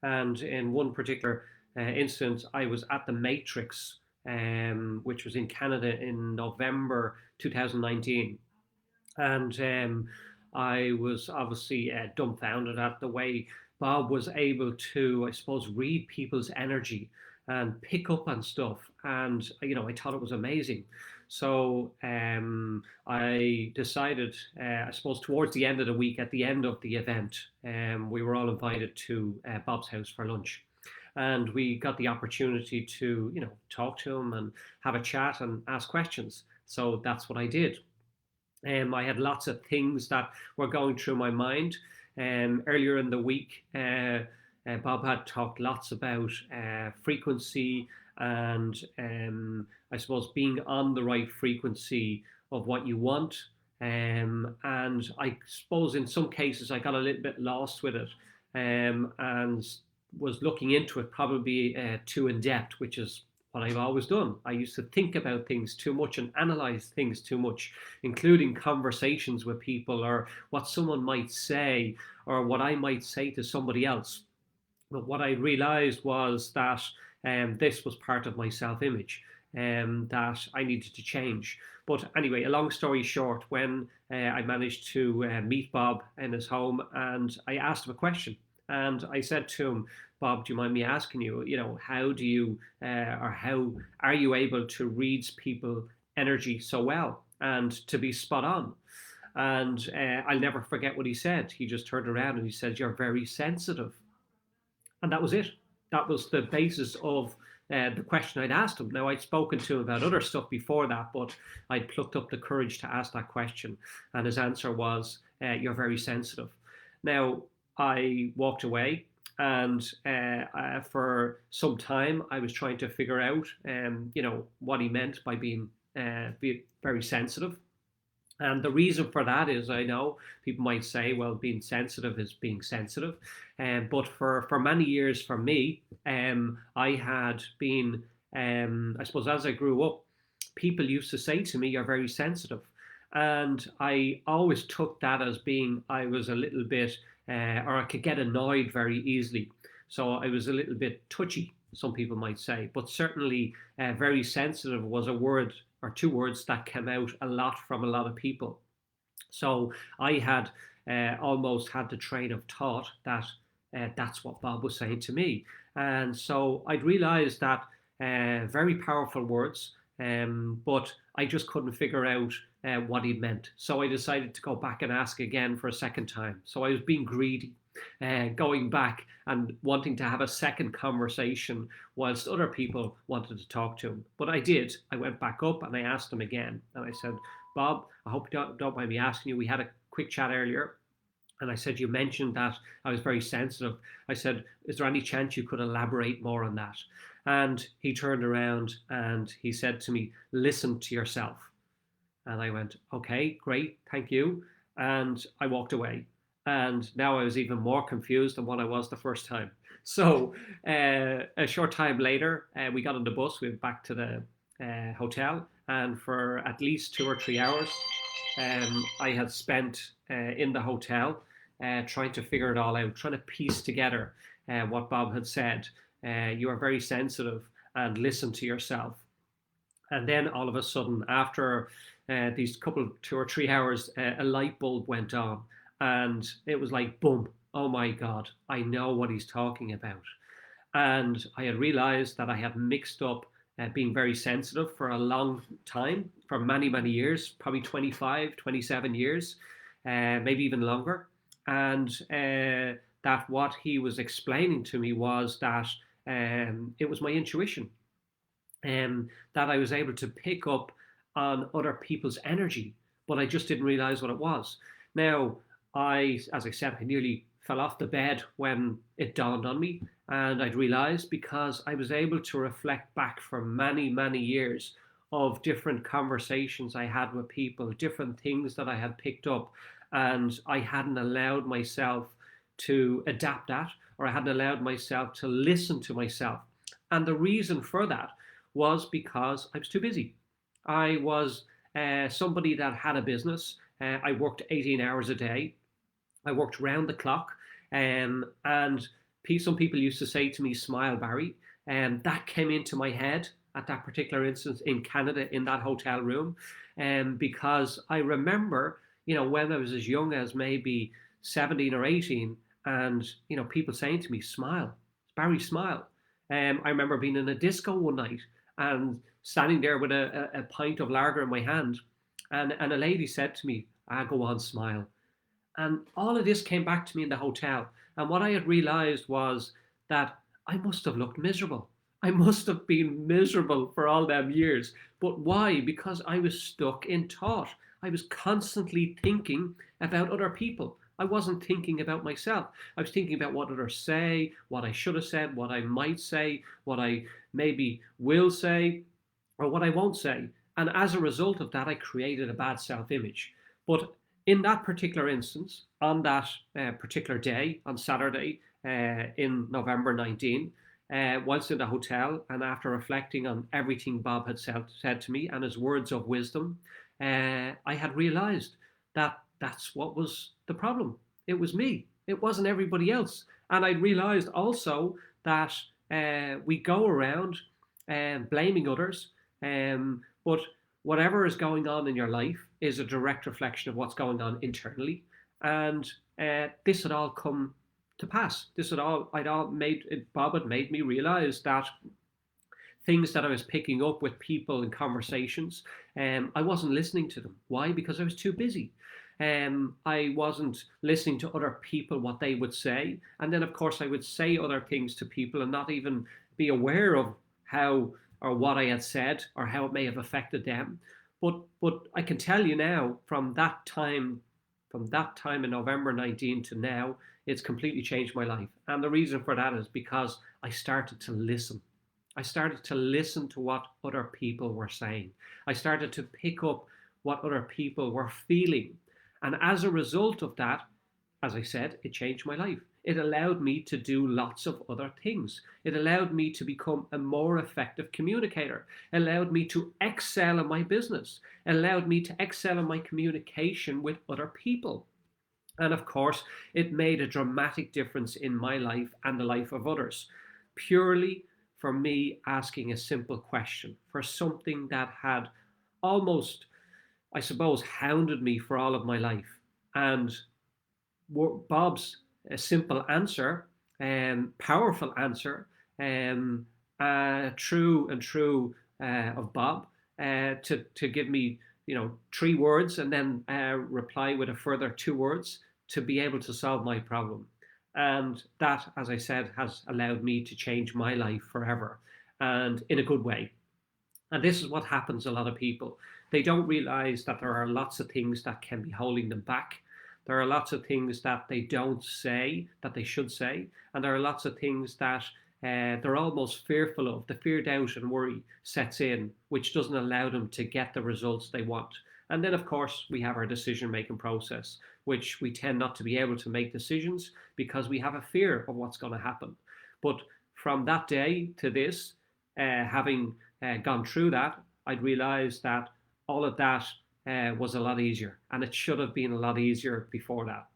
And in one particular instance, I was at the Matrix, which was in Canada in November 2019. And I was obviously dumbfounded at the way Bob was able to, I suppose, read people's energy and pick up on stuff. And, I thought it was amazing. So I decided, I suppose, towards the end of the week, at the end of the event, we were all invited to Bob's house for lunch. And we got the opportunity to, talk to him and have a chat and ask questions. So that's what I did. I had lots of things that were going through my mind. Earlier in the week, Bob had talked lots about frequency and I suppose being on the right frequency of what you want. And I suppose in some cases I got a little bit lost with it and was looking into it probably too in depth, which is what I've always done. I used to think about things too much and analyze things too much, including conversations with people or what someone might say or what I might say to somebody else. But what I realized was that this was part of my self image that I needed to change. But anyway, a long story short, when I managed to meet Bob in his home and I asked him a question, and I said to him, Bob, do you mind me asking you, how do you, or how are you able to read people energy so well and to be spot on? And I'll never forget what he said. He just turned around and he said, you're very sensitive. And that was it. That was the basis of the question I'd asked him. Now, I'd spoken to him about other stuff before that, but I'd plucked up the courage to ask that question. And his answer was, you're very sensitive. Now, I walked away, and for some time, I was trying to figure out, what he meant by being very sensitive. And the reason for that is, I know people might say, well, being sensitive is being sensitive. But for many years, for me, I had been, I suppose, as I grew up, people used to say to me, you're very sensitive. And I always took that as being, I was a little bit, or I could get annoyed very easily. So I was a little bit touchy, some people might say. But certainly, very sensitive was a word or two words that came out a lot from a lot of people. So I had almost had the train of thought that that's what Bob was saying to me. And so I'd realized that very powerful words, but I just couldn't figure out what he meant. So I decided to go back and ask again for a second time. So I was being greedy, going back and wanting to have a second conversation whilst other people wanted to talk to him. But I did. I went back up and I asked him again. And I said, Bob, I hope you don't mind me asking you. We had a quick chat earlier. And I said, you mentioned that I was very sensitive. I said, is there any chance you could elaborate more on that? And he turned around and he said to me, listen to yourself. And I went, okay, great, thank you. And I walked away. And now I was even more confused than what I was the first time. So a short time later, we got on the bus, we went back to the hotel. And for at least 2 or 3 hours, I had spent in the hotel trying to figure it all out, trying to piece together what Bob had said. You are very sensitive and listen to yourself. And then all of a sudden, after these couple, 2 or 3 hours, a light bulb went on. And it was like, boom, oh my God, I know what he's talking about. And I had realized that I had mixed up being very sensitive for a long time, for many, many years, probably 25, 27 years, maybe even longer. And that what he was explaining to me was that it was my intuition, that I was able to pick up on other people's energy, but I just didn't realize what it was. Now, as I said, I nearly fell off the bed when it dawned on me, and I'd realized because I was able to reflect back for many, many years of different conversations I had with people, different things that I had picked up, and I hadn't allowed myself to adapt that, or I hadn't allowed myself to listen to myself. And the reason for that was because I was too busy. I was somebody that had a business. I worked 18 hours a day. I worked round the clock, and Some people used to say to me, "Smile, Barry," and that came into my head at that particular instance in Canada in that hotel room, because I remember, when I was as young as maybe 17 or 18, and people saying to me, "Smile, Barry, smile." I remember being in a disco one night and standing there with a pint of lager in my hand, and a lady said to me, "Ah, go on, smile." And all of this came back to me in the hotel. And what I had realized was that I must have looked miserable. I must have been miserable for all them years. But why? Because I was stuck in thought. I was constantly thinking about other people. I wasn't thinking about myself. I was thinking about what others say, what I should have said, what I might say, what I maybe will say, or what I won't say. And as a result of that, I created a bad self image. But in that particular instance, on that particular day, on Saturday in November 19, whilst in the hotel, and after reflecting on everything Bob had said to me and his words of wisdom, I had realized that that's what was the problem. It was me. It wasn't everybody else. And I realized also that we go around blaming others, but whatever is going on in your life is a direct reflection of what's going on internally. And this had all come to pass. Bob had made me realize that things that I was picking up with people in conversations, I wasn't listening to them. Why? Because I was too busy. I wasn't listening to other people, what they would say. And then, of course, I would say other things to people and not even be aware of how or what I had said or how it may have affected them. But I can tell you now, from that time in November 19 to now, it's completely changed my life. And the reason for that is because I started to listen. I started to listen to what other people were saying. I started to pick up what other people were feeling. And as a result of that, as I said, it changed my life. It allowed me to do lots of other things. It allowed me to become a more effective communicator. It allowed me to excel in my business. It allowed me to excel in my communication with other people. And of course, it made a dramatic difference in my life and the life of others, purely for me asking a simple question for something that had almost, I suppose, hounded me for all of my life. And Bob's simple answer, powerful answer, true and true of Bob, to give me, 3 words and then reply with a further 2 words to be able to solve my problem. And that, as I said, has allowed me to change my life forever, and in a good way. And this is what happens to a lot of people. They don't realize that there are lots of things that can be holding them back. There are lots of things that they don't say that they should say. And there are lots of things that they're almost fearful of. The fear, doubt, and worry sets in, which doesn't allow them to get the results they want. And then, of course, we have our decision-making process, which we tend not to be able to make decisions because we have a fear of what's going to happen. But from that day to this, having gone through that, I'd realized that all of that was a lot easier, and it should have been a lot easier before that.